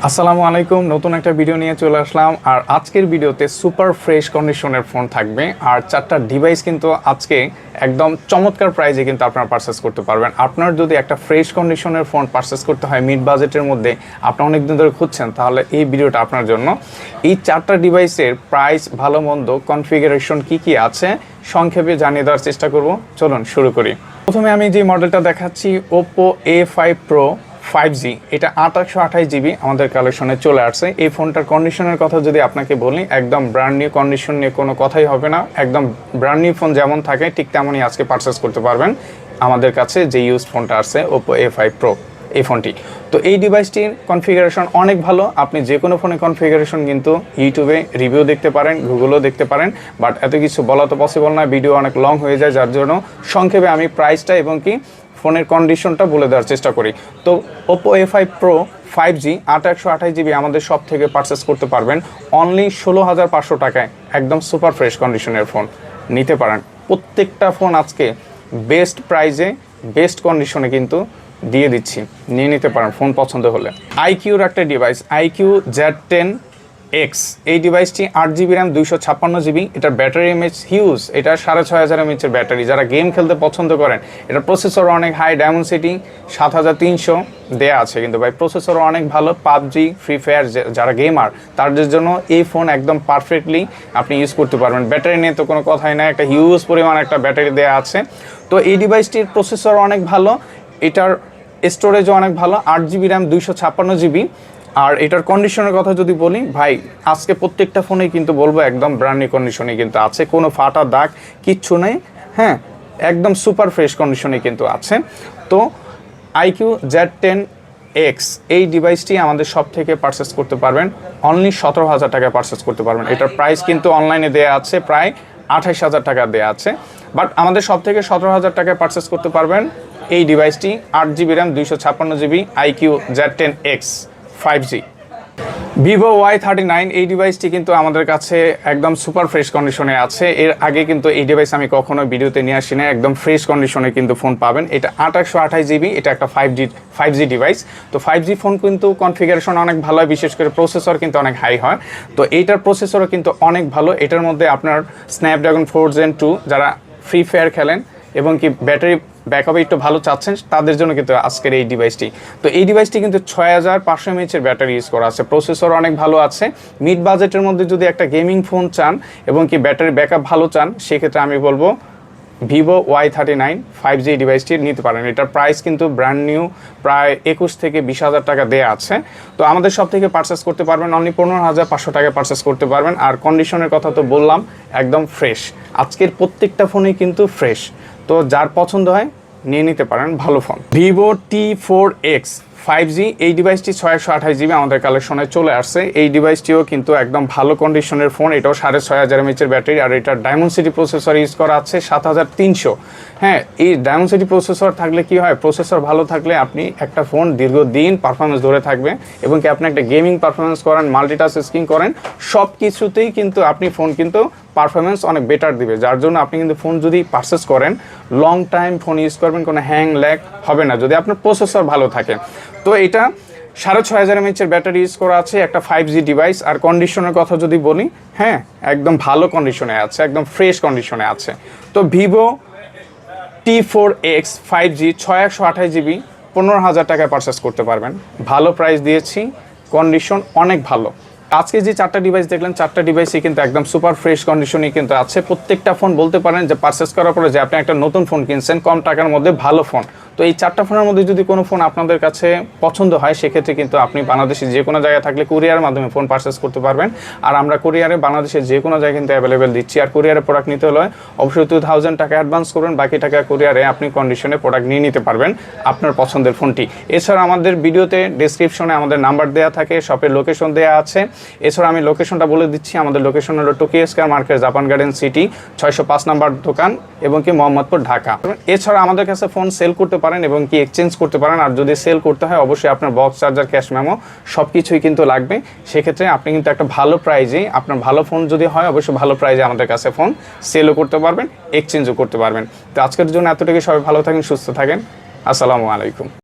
আসসালামু আলাইকুম, নতুন একটা ভিডিও নিয়ে চলে আসলাম। আর আজকের ভিডিওতে সুপার ফ্রেশ কন্ডিশনের ফোন থাকবে আর চারটা ডিভাইস কিন্তু আজকে একদম চমৎকার প্রাইসে কিন্তু আপনারা পারচেস করতে পারবেন। আপনার যদি একটা ফ্রেশ কন্ডিশনের ফোন পারচেস করতে হয় মিড বাজেটের মধ্যে, আপনি অনেকদিন ধরে খুঁজছেন, তাহলে এই ভিডিওটা আপনার জন্য। এই চারটা ডিভাইসের প্রাইস, ভালো মন্দ, কনফিগারেশন কি আছে সংক্ষেপে জানিয়ে দেওয়ার চেষ্টা করব। চলুন শুরু করি। প্রথমে আমি যে মডেলটা দেখাচ্ছি Oppo A5 Pro 5G, এটা 828GB আমাদের কালেকশনে চলে আসছে। এই ফোনটার কন্ডিশনের কথা যদি আপনাকে বলি, একদম ব্র্যান্ড নিউ কন্ডিশন নিয়ে কোনো কথাই হবে না। একদম ব্র্যান্ড নিউ ফোন যেমন থাকে ঠিক তেমনই আজকে পারচেস করতে পারবেন আমাদের কাছে যে ইউজ ফোনটা আসছে Oppo A5 Pro এই ফোনটি। তো এই ডিভাইসটির কনফিগারেশন অনেক ভালো। আপনি যে কোনো ফোনে কনফিগারেশন কিন্তু ইউটিউবে রিভিউ দেখতে পারেন, গুগলেও দেখতে পারেন, বাট এত কিছু বলা তো পসিবল না, ভিডিও অনেক লং হয়ে যায়, যার জন্য সংক্ষেপে আমি প্রাইসটা এবং কি ফোনের কন্ডিশনটা বলে দেওয়ার চেষ্টা করি। তো Oppo A5 Pro 5G 828GB আমাদের সব থেকে পারচেস করতে পারবেন অনলি 16,500 টাকায়। একদম সুপার ফ্রেশ কন্ডিশনের ফোন নিতে পারেন। প্রত্যেকটা ফোন আজকে বেস্ট প্রাইজে বেস্ট কন্ডিশনে কিন্তু দিয়ে দিচ্ছি, নিয়ে নিতে পারেন ফোন পছন্দ হলে। iQর একটা ডিভাইস iQ Z10X, এই ডিভাইসটি 8GB র্যাম 256GB, এটার ব্যাটারি এমএইচ হিউজ, এটা 6500 mAh ব্যাটারি। যারা গেম খেলতে পছন্দ করেন, এটা প্রসেসর অনেক হাই, ডায়মন্ডসিটি 7300 দেয়া আছে কিন্তু ভাই, প্রসেসর অনেক ভালো। পাবজি, ফ্রি ফায়ার যারা গেমার তাদের জন্য এই ফোন একদম পারফেক্টলি আপনি ইউজ করতে পারবেন। ব্যাটারি নিয়ে তো কোনো কথাই না, একটা হিউজ পরিমাণ একটা ব্যাটারি দেয়া আছে। তো এই ডিভাইসটির প্রসেসর অনেক ভালো, এটার স্টোরেজও অনেক ভালো, 8GB র্যাম 256GB। আর এটার কন্ডিশনের কথা যদি বলি ভাই, আজকে প্রত্যেকটা ফোনেই কিন্তু বলবো একদম ব্র্যান্ড নিউ কন্ডিশনে কিন্তু আছে, কোনো ফাটা দাগ কিচ্ছু নেই। হ্যাঁ, একদম সুপার ফ্রেশ কন্ডিশনে কিন্তু আছে। তো iQ Z10X এই ডিভাইসটি আমাদের সব থেকে পারচেস করতে পারবেন অনলি 17,000 টাকায় পারচেস করতে পারবেন। এটার প্রাইস কিন্তু অনলাইনে দেওয়া আছে প্রায় 28,000 টাকা দেওয়া আছে, বাট আমাদের সব থেকে 17,000 টাকায় পারচেস করতে পারবেন এই ডিভাইসটি 8GB RAM 256GB iQ Z10X 5G। Vivo Y39 এই ডিভাইসটি কিন্তু আমাদের কাছে একদম সুপার ফ্রেশ কন্ডিশনে আছে। এর আগে কিন্তু এই ডিভাইস আমি কখনো ভিডিওতে নিয়ে আসি না, একদম ফ্রেশ কন্ডিশনে কিন্তু ফোন পাবেন। এটা 828GB, এটা একটা 5G ডিভাইস। তো 5G ফোন কিন্তু কনফিগারেশন অনেক ভালো হয়, বিশেষ করে প্রসেসর কিন্তু অনেক হাই হয়। তো এইটার প্রসেসরও কিন্তু অনেক ভালো। এটার মধ্যে আপনার স্ন্যাপড্রাগন 4 Gen 2 যারা ফ্রি ফায়ার খেলেন এবং কি ব্যাটারি ব্যাকআপ একটু ভালো চাচ্ছেন, তাদের জন্য কিন্তু আজকের এই ডিভাইসটি। তো এই ডিভাইসটি কিন্তু 6500 mAh ব্যাটারি ইউজ করা আছে, প্রসেসর অনেক ভালো আছে। মিড বাজেটের মধ্যে যদি একটা গেমিং ফোন চান এবং কি ব্যাটারি ব্যাকআপ ভালো চান, সেক্ষেত্রে আমি বলবো Vivo Y39 5G ডিভাইসটি নিতে পারেন। এটার প্রাইস কিন্তু ব্র্যান্ড নিউ প্রায় 21 থেকে 20,000 টাকা দেয়া আছে। তো আমাদের সব থেকে পারচেস করতে পারবেন অনলি 15,500 টাকায় পারচেস করতে পারবেন। আর কন্ডিশনের কথা তো বললাম, একদম ফ্রেশ। আজকের প্রত্যেকটা ফোনই কিন্তু ফ্রেশ। তো যার পছন্দ হয় নিয়ে নিতে পারেন ভালো ফোন। Vivo T4X 5G এই ডিভাইসটি 628GB আমাদের কালেকশনে চলে আসছে। এই ডিভাইসটিও কিন্তু একদম ভালো কন্ডিশনের ফোন, এটাও 6500 mAh ব্যাটারি। আর এটার ডায়মন্ডসিটি প্রসেসর ইউজ করা আছে 7300। হ্যাঁ, এই ডায়মন্ডসিটি প্রসেসর থাকলে কি হয়, প্রসেসর ভালো থাকলে আপনি একটা ফোন দীর্ঘদিন পারফরমেন্স ধরে থাকবে এবং কি আপনি একটা গেমিং পারফরমেন্স করেন, মাল্টিটাস্কিং করেন, সব কিছুতেই কিন্তু আপনি ফোন কিন্তু পারফরমেন্স অনেক বেটার দিবে। যার জন্য আপনি কিন্তু ফোন যদি পারচেস করেন লং টাইম ফোন ইউজ করবেন, কোনো হ্যাং ল্যাগ হবে না যদি আপনার প্রসেসর ভালো থাকে। তো এটা 6500 mAh ব্যাটারি ইউজ করা আছে, একটা 5G ডিভাইস। আর কন্ডিশনের কথা যদি বলি, হ্যাঁ একদম ভালো কন্ডিশনে আছে, একদম ফ্রেশ কন্ডিশনে আছে। তো Vivo T4X 5G 6128GB 15,000 টাকায় পারচেস করতে পারবেন। ভালো প্রাইস দিয়েছি, কন্ডিশন অনেক ভালো। আজকে যে চারটা ডিভাইস দেখলেন, চারটা ডিভাইসই কিন্তু একদম সুপার ফ্রেশ কন্ডিশনই কিন্তু আছে। প্রত্যেকটা ফোন বলতে পারেন যে পারচেস করার পরে যে আপনি একটা নতুন ফোন কিনছেন কম টাকার মধ্যে ভালো ফোন। তো এই চারটা ফোনের মধ্যে যদি কোনো ফোন আপনাদের কাছে পছন্দ হয়, সেক্ষেত্রে কিন্তু আপনি বাংলাদেশে যে কোনো জায়গায় থাকলে কুরিয়ারের মাধ্যমে ফোন পারচেস করতে পারবেন। আর আমরা কুরিয়ারে বাংলাদেশের যে কোনো জায়গায় কিন্তু অ্যাভেলেবেল দিচ্ছি। আর কুরিয়ারে প্রোডাক্ট নিতে হলে অবশ্যই 2000 টাকা অ্যাডভান্স করবেন, বাকি টাকা কুরিয়ারে আপনি কন্ডিশনে প্রোডাক্ট নিয়ে নিতে পারবেন আপনার পছন্দের ফোনটি। এছাড়া আমাদের ভিডিওতে ডেসক্রিপশনে আমাদের নাম্বার দেওয়া থাকে, শপের লোকেশন দেওয়া আছে। এছাড়া আমি লোকেশনটা বলে দিচ্ছি, আমাদের লোকেশন হলো Tokyo square market, Japan garden city, 605 নম্বর দোকান এবং কি মোহাম্মদপুর, ঢাকা। এছাড়া আমাদের কাছে ফোন সেল করতে পারেন এবং কি এক্সচেঞ্জ করতে পারেন। আর যদি সেল করতে হয় অবশ্যই আপনার বক্স চার্জার, ক্যাশ মেমো সব কিছুই কিন্তু লাগবে। সেক্ষেত্রে আপনি কিন্তু একটা ভালো প্রাইজে, আপনার ভালো ফোন যদি হয় অবশ্যই ভালো প্রাইজে আমাদের কাছে ফোন সেলও করতে পারবেন, এক্সচেঞ্জও করতে পারবেন। তো আজকের জন্য এতটুকু, সবাই ভালো থাকেন, সুস্থ থাকেন। আসসালামু আলাইকুম।